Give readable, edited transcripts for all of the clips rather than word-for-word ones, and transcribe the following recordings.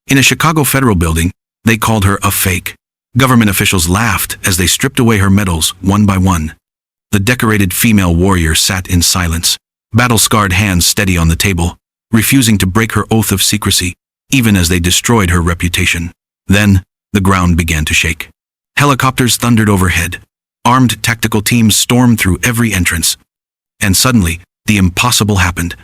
In a Chicago federal building, they called her a fake. Government officials laughed as they stripped away her medals one by one. The decorated female warrior sat in silence, battle-scarred hands steady on the table, refusing to break her oath of secrecy, even as they destroyed her reputation. Then, the ground began to shake. Helicopters thundered overhead. Armed tactical teams stormed through every entrance. And suddenly, the impossible happened.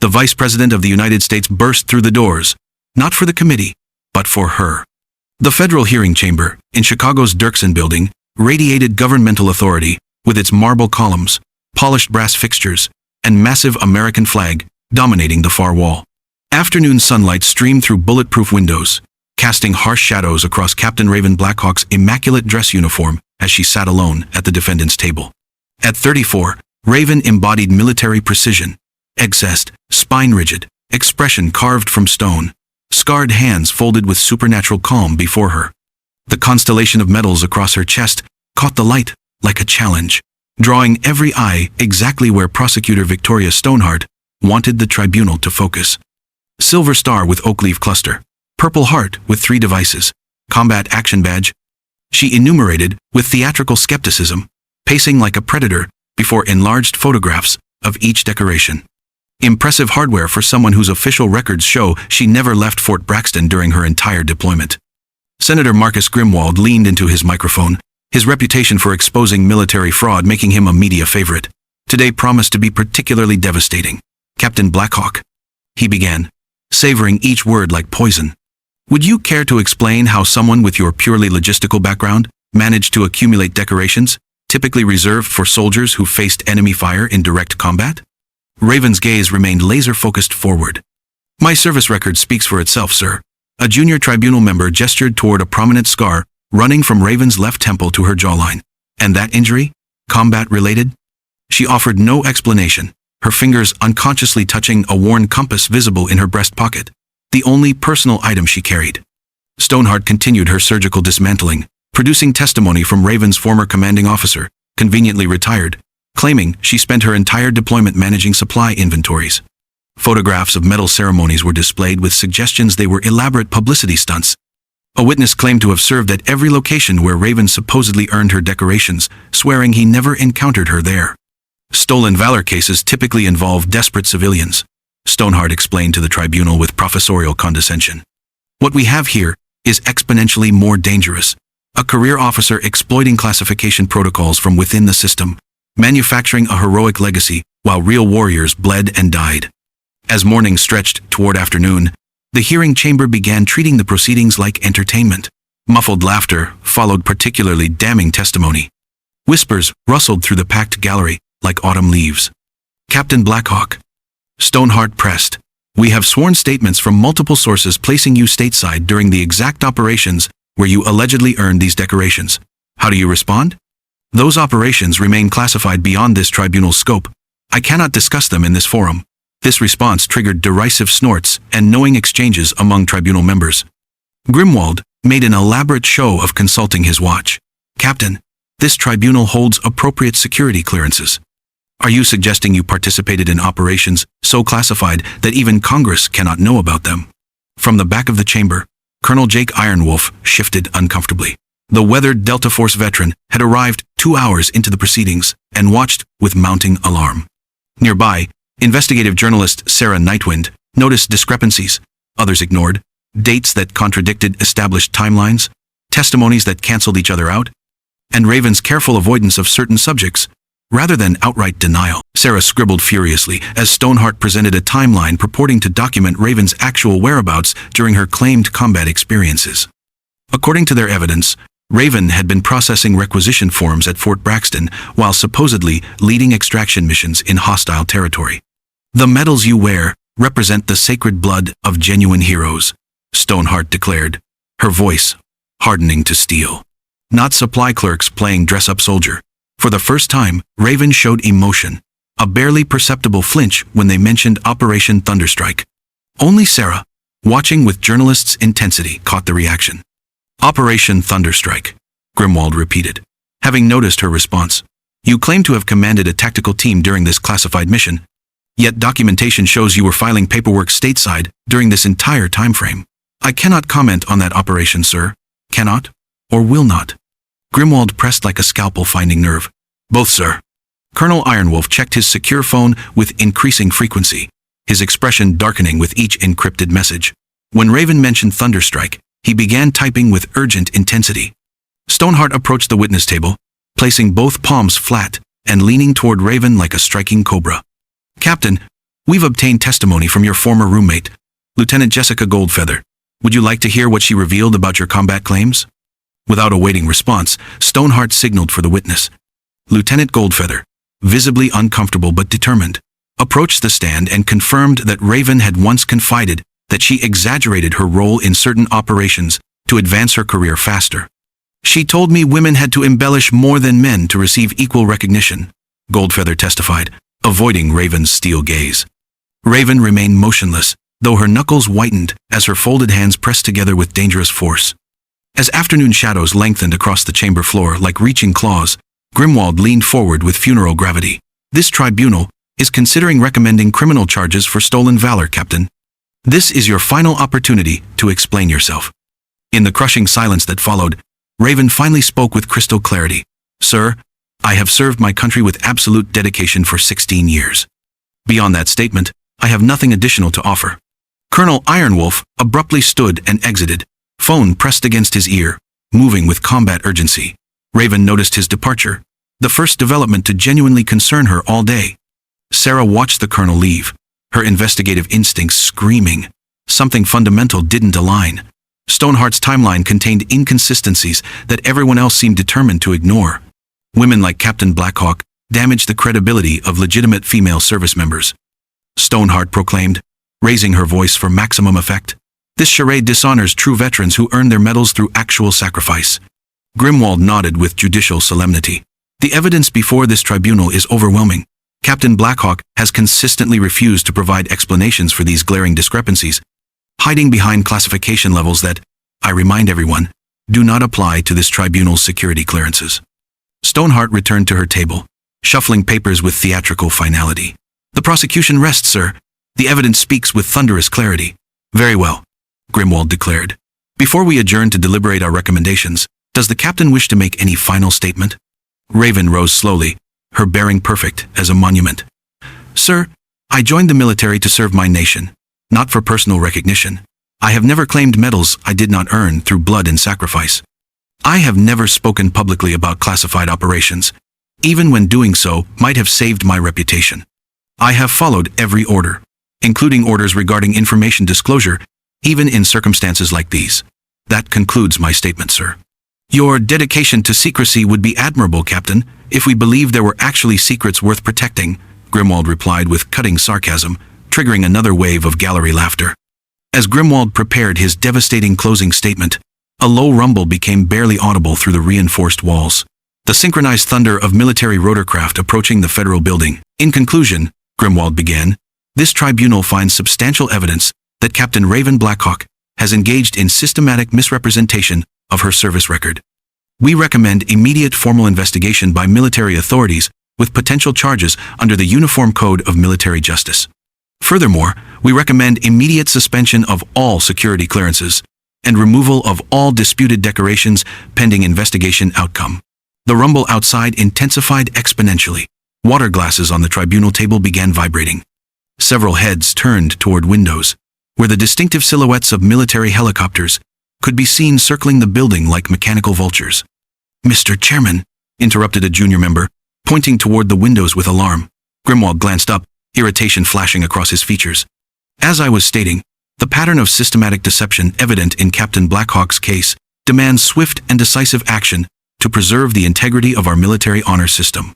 The Vice President of the United States burst through the doors, not for the committee, but for her. The federal hearing chamber, in Chicago's Dirksen building, radiated governmental authority, with its marble columns, polished brass fixtures, and massive American flag dominating the far wall. Afternoon sunlight streamed through bulletproof windows, casting harsh shadows across Captain Raven Blackhawk's immaculate dress uniform as she sat alone at the defendant's table. At 34, Raven embodied military precision, excessed, spine rigid, expression carved from stone, scarred hands folded with supernatural calm before her. The constellation of medals across her chest caught the light like a challenge, drawing every eye exactly where Prosecutor Victoria Stoneheart wanted the tribunal to focus. Silver Star with Oak Leaf Cluster, Purple Heart with 3 devices, Combat Action Badge. She enumerated with theatrical skepticism, pacing like a predator before enlarged photographs of each decoration. Impressive hardware for someone whose official records show she never left Fort Braxton during her entire deployment. Senator Marcus Grimwald leaned into his microphone, his reputation for exposing military fraud making him a media favorite. Today promised to be particularly devastating. Captain Blackhawk, he began, savoring each word like poison. Would you care to explain how someone with your purely logistical background managed to accumulate decorations, typically reserved for soldiers who faced enemy fire in direct combat? Raven's gaze remained laser-focused forward. My service record speaks for itself, sir. A junior tribunal member gestured toward a prominent scar running from Raven's left temple to her jawline. And that injury? Combat-related? She offered no explanation, her fingers unconsciously touching a worn compass visible in her breast pocket, the only personal item she carried. Stoneheart continued her surgical dismantling, producing testimony from Raven's former commanding officer, conveniently retired, claiming she spent her entire deployment managing supply inventories. Photographs of medal ceremonies were displayed with suggestions they were elaborate publicity stunts. A witness claimed to have served at every location where Raven supposedly earned her decorations, swearing he never encountered her there. Stolen valor cases typically involve desperate civilians, Stoneheart explained to the tribunal with professorial condescension. What we have here is exponentially more dangerous. A career officer exploiting classification protocols from within the system, manufacturing a heroic legacy while real warriors bled and died. As morning stretched toward afternoon, the hearing chamber began treating the proceedings like entertainment. Muffled laughter followed particularly damning testimony. Whispers rustled through the packed gallery like autumn leaves. Captain Blackhawk, Stoneheart pressed, we have sworn statements from multiple sources placing you stateside during the exact operations where you allegedly earned these decorations. How do you respond? Those operations remain classified beyond this tribunal's scope. I cannot discuss them in this forum. This response triggered derisive snorts and knowing exchanges among tribunal members. Grimwald made an elaborate show of consulting his watch. Captain, this tribunal holds appropriate security clearances. Are you suggesting you participated in operations so classified that even Congress cannot know about them? From the back of the chamber, Colonel Jake Ironwolf shifted uncomfortably. The weathered Delta Force veteran had arrived 2 hours into the proceedings and watched with mounting alarm. Nearby, investigative journalist Sarah Nightwind noticed discrepancies, others ignored, dates that contradicted established timelines, testimonies that canceled each other out, and Raven's careful avoidance of certain subjects, rather than outright denial. Sarah scribbled furiously as Stoneheart presented a timeline purporting to document Raven's actual whereabouts during her claimed combat experiences. According to their evidence, Raven had been processing requisition forms at Fort Braxton while supposedly leading extraction missions in hostile territory. The medals you wear represent the sacred blood of genuine heroes, Stoneheart declared, her voice hardening to steel. Not supply clerks playing dress-up soldier. For the first time, Raven showed emotion, a barely perceptible flinch when they mentioned Operation Thunderstrike. Only Sarah, watching with journalists' intensity, caught the reaction. Operation Thunderstrike, Grimwald repeated, having noticed her response. You claim to have commanded a tactical team during this classified mission, yet documentation shows you were filing paperwork stateside during this entire time frame. I cannot comment on that operation, sir. Cannot, or will not. Grimwald pressed like a scalpel-finding nerve. Both, sir. Colonel Ironwolf checked his secure phone with increasing frequency, his expression darkening with each encrypted message. When Raven mentioned Thunderstrike, he began typing with urgent intensity. Stoneheart approached the witness table, placing both palms flat and leaning toward Raven like a striking cobra. Captain, we've obtained testimony from your former roommate, Lieutenant Jessica Goldfeather. Would you like to hear what she revealed about your combat claims? Without awaiting response, Stoneheart signaled for the witness. Lieutenant Goldfeather, visibly uncomfortable but determined, approached the stand and confirmed that Raven had once confided that she exaggerated her role in certain operations to advance her career faster. She told me women had to embellish more than men to receive equal recognition, Goldfeather testified, avoiding Raven's steel gaze. Raven remained motionless, though her knuckles whitened as her folded hands pressed together with dangerous force. As afternoon shadows lengthened across the chamber floor like reaching claws, Grimwald leaned forward with funeral gravity. This tribunal is considering recommending criminal charges for stolen valor, Captain. This is your final opportunity to explain yourself. In the crushing silence that followed, Raven finally spoke with crystal clarity. Sir, I have served my country with absolute dedication for 16 years. Beyond that statement, I have nothing additional to offer. Colonel Ironwolf abruptly stood and exited, phone pressed against his ear, moving with combat urgency. Raven noticed his departure, the first development to genuinely concern her all day. Sarah watched the colonel leave, her investigative instincts screaming. Something fundamental didn't align. Stoneheart's timeline contained inconsistencies that everyone else seemed determined to ignore. Women like Captain Blackhawk damaged the credibility of legitimate female service members. Stoneheart proclaimed, raising her voice for maximum effect. This charade dishonors true veterans who earn their medals through actual sacrifice. Grimwald nodded with judicial solemnity. The evidence before this tribunal is overwhelming. Captain Blackhawk has consistently refused to provide explanations for these glaring discrepancies, hiding behind classification levels that, I remind everyone, do not apply to this tribunal's security clearances. Stoneheart returned to her table, shuffling papers with theatrical finality. The prosecution rests, sir. The evidence speaks with thunderous clarity. Very well, Grimwald declared. Before we adjourn to deliberate our recommendations, does the captain wish to make any final statement? Raven rose slowly, her bearing perfect as a monument. Sir, I joined the military to serve my nation, not for personal recognition. I have never claimed medals I did not earn through blood and sacrifice. I have never spoken publicly about classified operations, even when doing so might have saved my reputation. I have followed every order, including orders regarding information disclosure, even in circumstances like these. That concludes my statement, sir. Your dedication to secrecy would be admirable, Captain, if we believed there were actually secrets worth protecting, Grimwald replied with cutting sarcasm, triggering another wave of gallery laughter. As Grimwald prepared his devastating closing statement, a low rumble became barely audible through the reinforced walls. The synchronized thunder of military rotorcraft approaching the federal building. In conclusion, Grimwald began, this tribunal finds substantial evidence that Captain Raven Blackhawk has engaged in systematic misrepresentation of her service record. We recommend immediate formal investigation by military authorities with potential charges under the Uniform Code of Military Justice. Furthermore, we recommend immediate suspension of all security clearances and removal of all disputed decorations pending investigation outcome. The rumble outside intensified exponentially. Water glasses on the tribunal table began vibrating. Several heads turned toward windows, where the distinctive silhouettes of military helicopters could be seen circling the building like mechanical vultures. Mr. Chairman, interrupted a junior member, pointing toward the windows with alarm. Grimwald glanced up, irritation flashing across his features. As I was stating, the pattern of systematic deception evident in Captain Blackhawk's case demands swift and decisive action to preserve the integrity of our military honor system.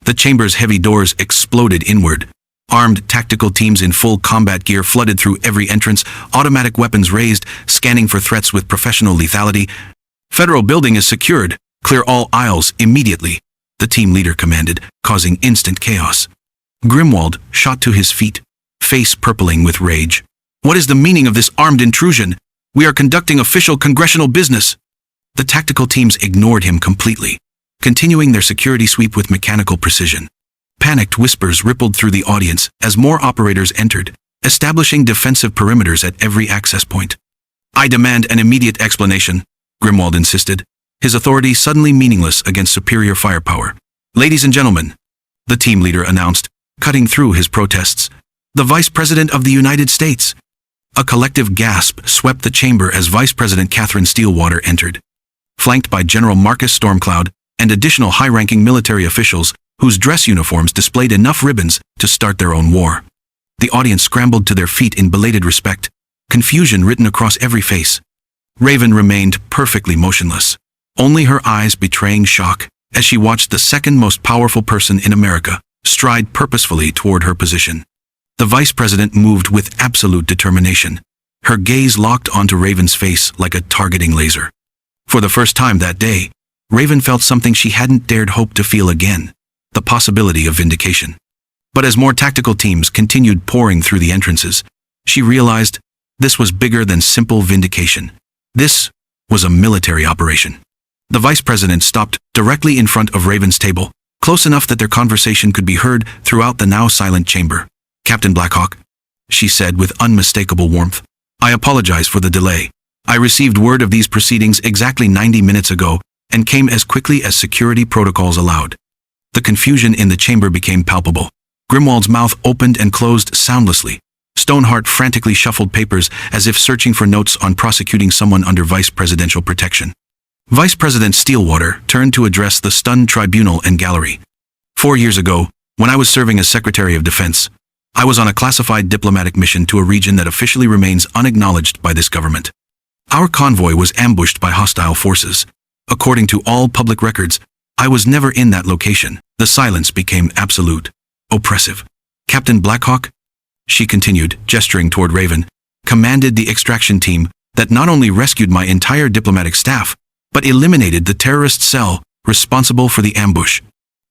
The chamber's heavy doors exploded inward. Armed tactical teams in full combat gear flooded through every entrance, automatic weapons raised, scanning for threats with professional lethality. Federal building is secured. Clear all aisles immediately, the team leader commanded, causing instant chaos. Grimwald shot to his feet, face purpling with rage. What is the meaning of this armed intrusion? We are conducting official congressional business. The tactical teams ignored him completely, continuing their security sweep with mechanical precision. Panicked whispers rippled through the audience as more operators entered, establishing defensive perimeters at every access point. I demand an immediate explanation, Grimwald insisted, his authority suddenly meaningless against superior firepower. Ladies and gentlemen, the team leader announced, cutting through his protests, the Vice President of the United States. A collective gasp swept the chamber as Vice President Catherine Steelwater entered. Flanked by General Marcus Stormcloud and additional high-ranking military officials whose dress uniforms displayed enough ribbons to start their own war. The audience scrambled to their feet in belated respect, confusion written across every face. Raven remained perfectly motionless, only her eyes betraying shock as she watched the second most powerful person in America stride purposefully toward her position. The Vice President moved with absolute determination, her gaze locked onto Raven's face like a targeting laser. For the first time that day, Raven felt something she hadn't dared hope to feel again, the possibility of vindication. But as more tactical teams continued pouring through the entrances, she realized this was bigger than simple vindication. This was a military operation. The Vice President stopped directly in front of Raven's table, close enough that their conversation could be heard throughout the now silent chamber. Captain Blackhawk, she said with unmistakable warmth, I apologize for the delay. I received word of these proceedings exactly 90 minutes ago and came as quickly as security protocols allowed. The confusion in the chamber became palpable. Grimwald's mouth opened and closed soundlessly. Stoneheart frantically shuffled papers as if searching for notes on prosecuting someone under vice presidential protection. Vice President Steelwater turned to address the stunned tribunal and gallery. 4 years ago, when I was serving as Secretary of Defense, I was on a classified diplomatic mission to a region that officially remains unacknowledged by this government. Our convoy was ambushed by hostile forces. According to all public records, I was never in that location. The silence became absolute, oppressive. Captain Blackhawk, she continued, gesturing toward Raven, commanded the extraction team that not only rescued my entire diplomatic staff, but eliminated the terrorist cell responsible for the ambush.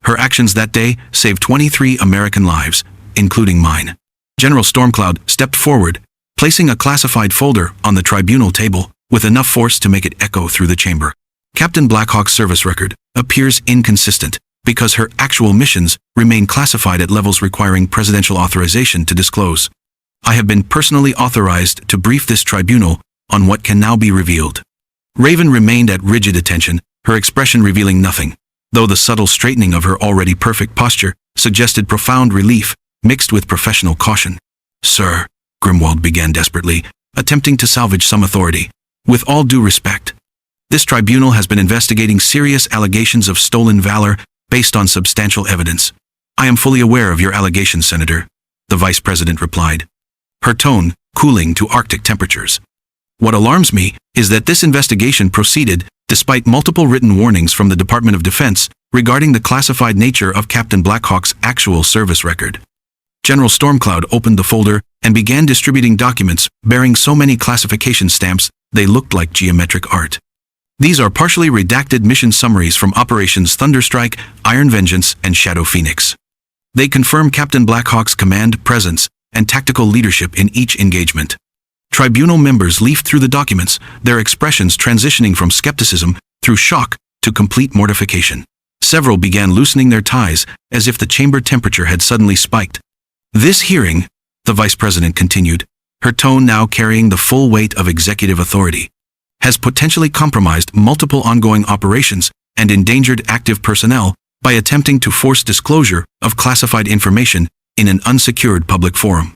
Her actions that day saved 23 American lives, including mine. General Stormcloud stepped forward, placing a classified folder on the tribunal table with enough force to make it echo through the chamber. Captain Blackhawk's service record appears inconsistent because her actual missions remain classified at levels requiring presidential authorization to disclose. I have been personally authorized to brief this tribunal on what can now be revealed. Raven remained at rigid attention, her expression revealing nothing, though the subtle straightening of her already perfect posture suggested profound relief mixed with professional caution. Sir, Grimwald began desperately, attempting to salvage some authority. With all due respect, this tribunal has been investigating serious allegations of stolen valor based on substantial evidence. I am fully aware of your allegations, Senator, the Vice President replied, her tone cooling to Arctic temperatures. What alarms me is that this investigation proceeded despite multiple written warnings from the Department of Defense regarding the classified nature of Captain Blackhawk's actual service record. General Stormcloud opened the folder and began distributing documents bearing so many classification stamps they looked like geometric art. These are partially redacted mission summaries from Operations Thunderstrike, Iron Vengeance, and Shadow Phoenix. They confirm Captain Blackhawk's command, presence, and tactical leadership in each engagement. Tribunal members leafed through the documents, their expressions transitioning from skepticism through shock to complete mortification. Several began loosening their ties as if the chamber temperature had suddenly spiked. This hearing, the Vice President continued, her tone now carrying the full weight of executive authority, has potentially compromised multiple ongoing operations and endangered active personnel by attempting to force disclosure of classified information in an unsecured public forum.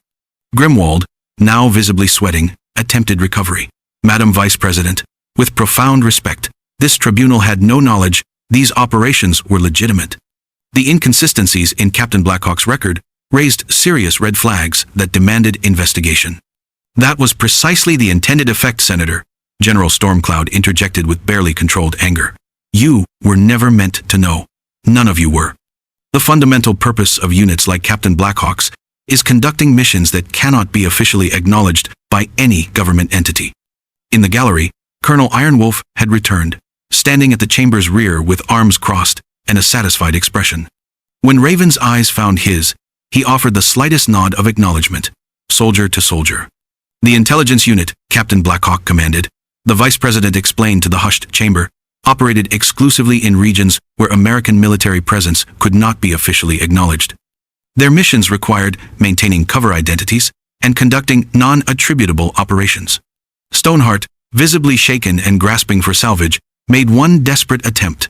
Grimwald, now visibly sweating, attempted recovery. Madam Vice President, with profound respect, this tribunal had no knowledge these operations were legitimate. The inconsistencies in Captain Blackhawk's record raised serious red flags that demanded investigation. That was precisely the intended effect, Senator, General Stormcloud interjected with barely controlled anger. You were never meant to know. None of you were. The fundamental purpose of units like Captain Blackhawk's is conducting missions that cannot be officially acknowledged by any government entity. In the gallery, Colonel Ironwolf had returned, standing at the chamber's rear with arms crossed and a satisfied expression. When Raven's eyes found his, he offered the slightest nod of acknowledgement, soldier to soldier. The intelligence unit, Captain Blackhawk commanded, the Vice President explained to the hushed chamber, operated exclusively in regions where American military presence could not be officially acknowledged. Their missions required maintaining cover identities and conducting non-attributable operations. Stoneheart, visibly shaken and grasping for salvage, made one desperate attempt.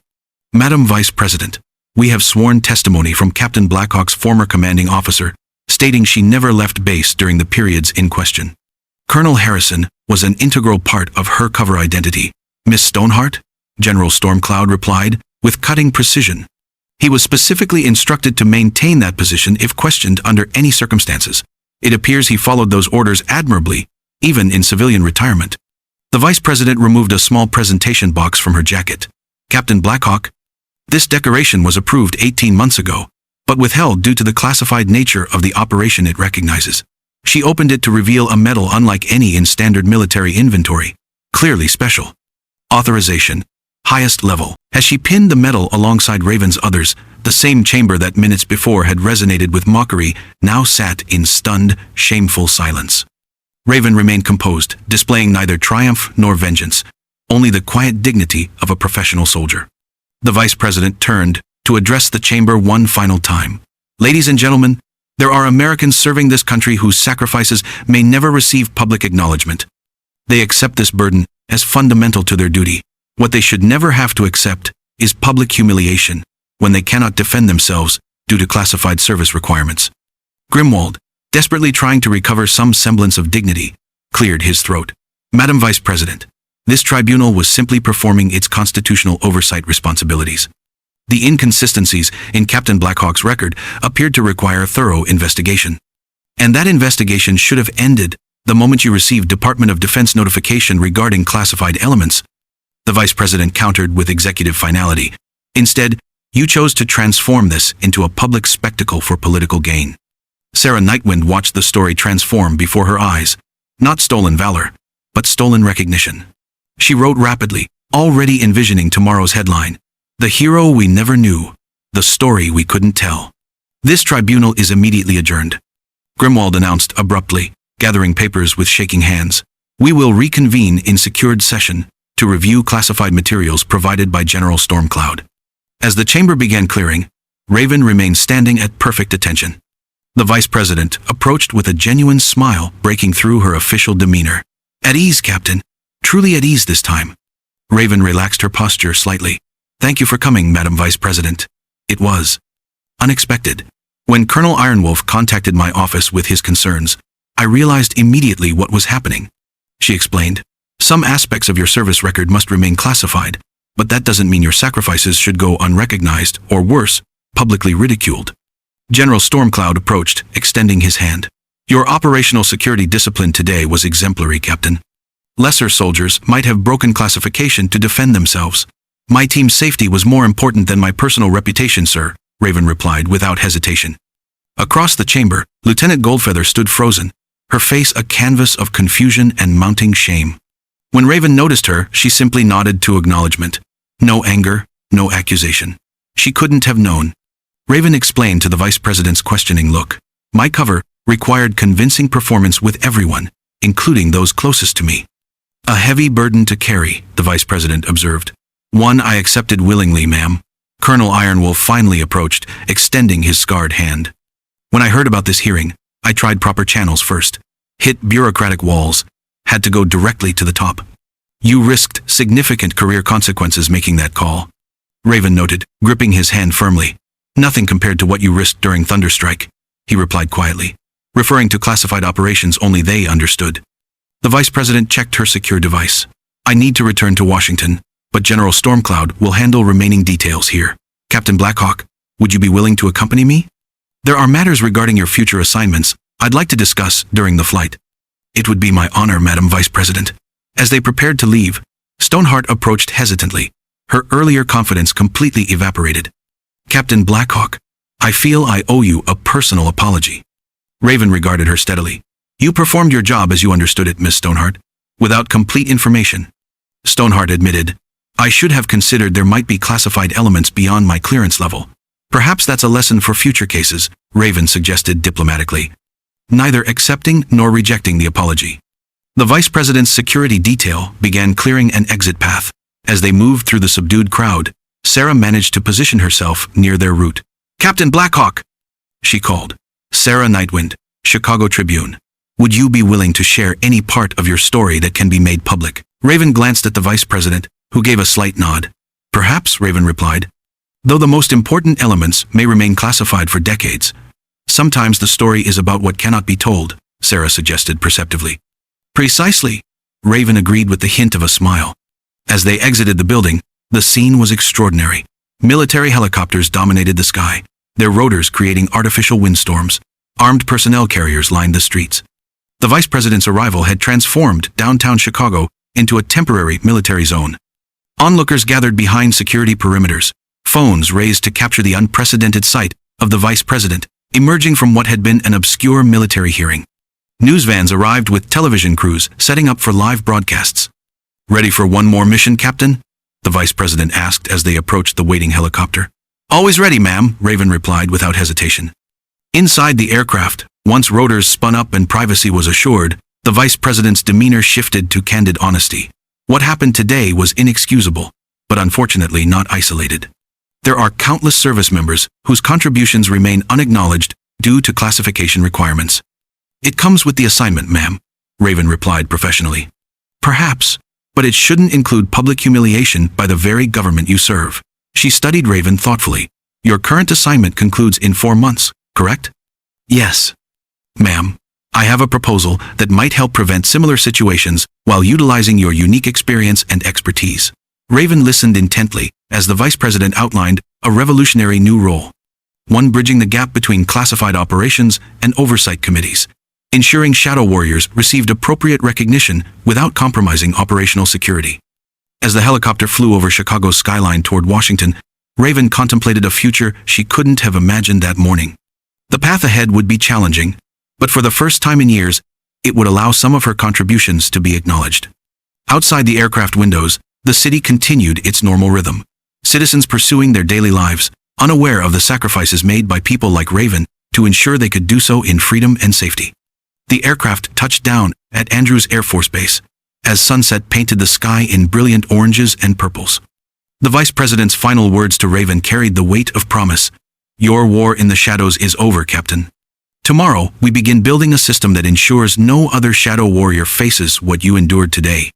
"Madam Vice President, we have sworn testimony from Captain Blackhawk's former commanding officer, stating she never left base during the periods in question. Colonel Harrison was an integral part of her cover identity." "Miss Stoneheart?" General Stormcloud replied, with cutting precision. He was specifically instructed to maintain that position if questioned under any circumstances. It appears he followed those orders admirably, even in civilian retirement. The Vice President removed a small presentation box from her jacket. "Captain Blackhawk, this decoration was approved 18 months ago, but withheld due to the classified nature of the operation it recognizes." She opened it to reveal a medal unlike any in standard military inventory, clearly special. Authorization, highest level. As she pinned the medal alongside Raven's others, the same chamber that minutes before had resonated with mockery now sat in stunned, shameful silence. Raven remained composed, displaying neither triumph nor vengeance, only the quiet dignity of a professional soldier. The Vice President turned to address the chamber one final time. "Ladies and gentlemen, there are Americans serving this country whose sacrifices may never receive public acknowledgement. They accept this burden as fundamental to their duty. What they should never have to accept is public humiliation when they cannot defend themselves due to classified service requirements." Grimwald, desperately trying to recover some semblance of dignity, cleared his throat. "Madam Vice President, this tribunal was simply performing its constitutional oversight responsibilities. The inconsistencies in Captain Blackhawk's record appeared to require thorough investigation. And that investigation should have ended the moment you received Department of Defense notification regarding classified elements." The Vice President countered with executive finality. "Instead, you chose to transform this into a public spectacle for political gain." Sarah Nightwind watched the story transform before her eyes. Not stolen valor, but stolen recognition. She wrote rapidly, already envisioning tomorrow's headline. "The hero we never knew. The story we couldn't tell." "This tribunal is immediately adjourned," Grimwald announced abruptly, gathering papers with shaking hands. "We will reconvene in secured session to review classified materials provided by General Stormcloud." As the chamber began clearing, Raven remained standing at perfect attention. The Vice President approached with a genuine smile breaking through her official demeanor. "At ease, Captain. Truly at ease this time." Raven relaxed her posture slightly. "Thank you for coming, Madam Vice President. It was unexpected. When Colonel Ironwolf contacted my office with his concerns, I realized immediately what was happening." She explained. "Some aspects of your service record must remain classified, but that doesn't mean your sacrifices should go unrecognized, or worse, publicly ridiculed." General Stormcloud approached, extending his hand. "Your operational security discipline today was exemplary, Captain. Lesser soldiers might have broken classification to defend themselves. My team's safety was more important than my personal reputation, sir," Raven replied without hesitation. Across the chamber, Lieutenant Goldfeather stood frozen, her face a canvas of confusion and mounting shame. When Raven noticed her, she simply nodded to acknowledgement. No anger, no accusation. She couldn't have known. Raven explained to the Vice President's questioning look. "My cover required convincing performance with everyone, including those closest to me." "A heavy burden to carry," the Vice President observed. "One I accepted willingly, ma'am." Colonel Ironwolf finally approached, extending his scarred hand. "When I heard about this hearing, I tried proper channels first. Hit bureaucratic walls. Had to go directly to the top." "You risked significant career consequences making that call," Raven noted, gripping his hand firmly. "Nothing compared to what you risked during Thunderstrike," he replied quietly, referring to classified operations only they understood. The Vice President checked her secure device. "I need to return to Washington, but General Stormcloud will handle remaining details here. Captain Blackhawk, would you be willing to accompany me? There are matters regarding your future assignments I'd like to discuss during the flight." "It would be my honor, Madam Vice President." As they prepared to leave, Stoneheart approached hesitantly. Her earlier confidence completely evaporated. "Captain Blackhawk, I feel I owe you a personal apology." Raven regarded her steadily. "You performed your job as you understood it, Miss Stoneheart, without complete information." Stoneheart admitted, "I should have considered there might be classified elements beyond my clearance level. Perhaps that's a lesson for future cases," Raven suggested diplomatically, neither accepting nor rejecting the apology. The Vice President's security detail began clearing an exit path. As they moved through the subdued crowd, Sarah managed to position herself near their route. "Captain Blackhawk," she called. "Sarah Nightwind, Chicago Tribune. Would you be willing to share any part of your story that can be made public?" Raven glanced at the vice president, who gave a slight nod. Perhaps, Raven replied. Though the most important elements may remain classified for decades, sometimes the story is about what cannot be told, Sarah suggested perceptively. Precisely, Raven agreed with the hint of a smile. As they exited the building, the scene was extraordinary. Military helicopters dominated the sky, their rotors creating artificial windstorms. Armed personnel carriers lined the streets. The vice president's arrival had transformed downtown Chicago into a temporary military zone. Onlookers gathered behind security perimeters, phones raised to capture the unprecedented sight of the vice president emerging from what had been an obscure military hearing. News vans arrived with television crews setting up for live broadcasts. Ready for one more mission, Captain? The vice president asked as they approached the waiting helicopter. Always ready, ma'am, Raven replied without hesitation. Inside the aircraft, once rotors spun up and privacy was assured, the vice president's demeanor shifted to candid honesty. What happened today was inexcusable, but unfortunately not isolated. There are countless service members whose contributions remain unacknowledged due to classification requirements. It comes with the assignment, ma'am, Raven replied professionally. Perhaps, but it shouldn't include public humiliation by the very government you serve. She studied Raven thoughtfully. Your current assignment concludes in 4 months, correct? Yes. Ma'am, I have a proposal that might help prevent similar situations while utilizing your unique experience and expertise. Raven listened intently as the vice president outlined a revolutionary new role. One bridging the gap between classified operations and oversight committees, ensuring shadow warriors received appropriate recognition without compromising operational security. As the helicopter flew over Chicago's skyline toward Washington, Raven contemplated a future she couldn't have imagined that morning. The path ahead would be challenging, but for the first time in years, it would allow some of her contributions to be acknowledged. Outside the aircraft windows, the city continued its normal rhythm. Citizens pursuing their daily lives, unaware of the sacrifices made by people like Raven to ensure they could do so in freedom and safety. The aircraft touched down at Andrews Air Force Base, as sunset painted the sky in brilliant oranges and purples. The vice president's final words to Raven carried the weight of promise. Your war in the shadows is over, Captain. Tomorrow, we begin building a system that ensures no other shadow warrior faces what you endured today.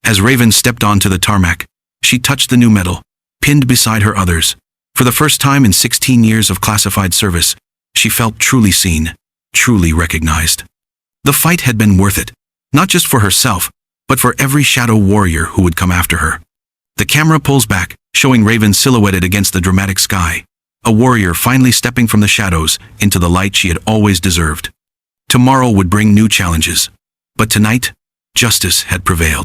As Raven stepped onto the tarmac, she touched the new medal, pinned beside her others. For the first time in 16 years of classified service, she felt truly seen, truly recognized. The fight had been worth it, not just for herself, but for every shadow warrior who would come after her. The camera pulls back, showing Raven silhouetted against the dramatic sky, a warrior finally stepping from the shadows into the light she had always deserved. Tomorrow would bring new challenges, but tonight, justice had prevailed.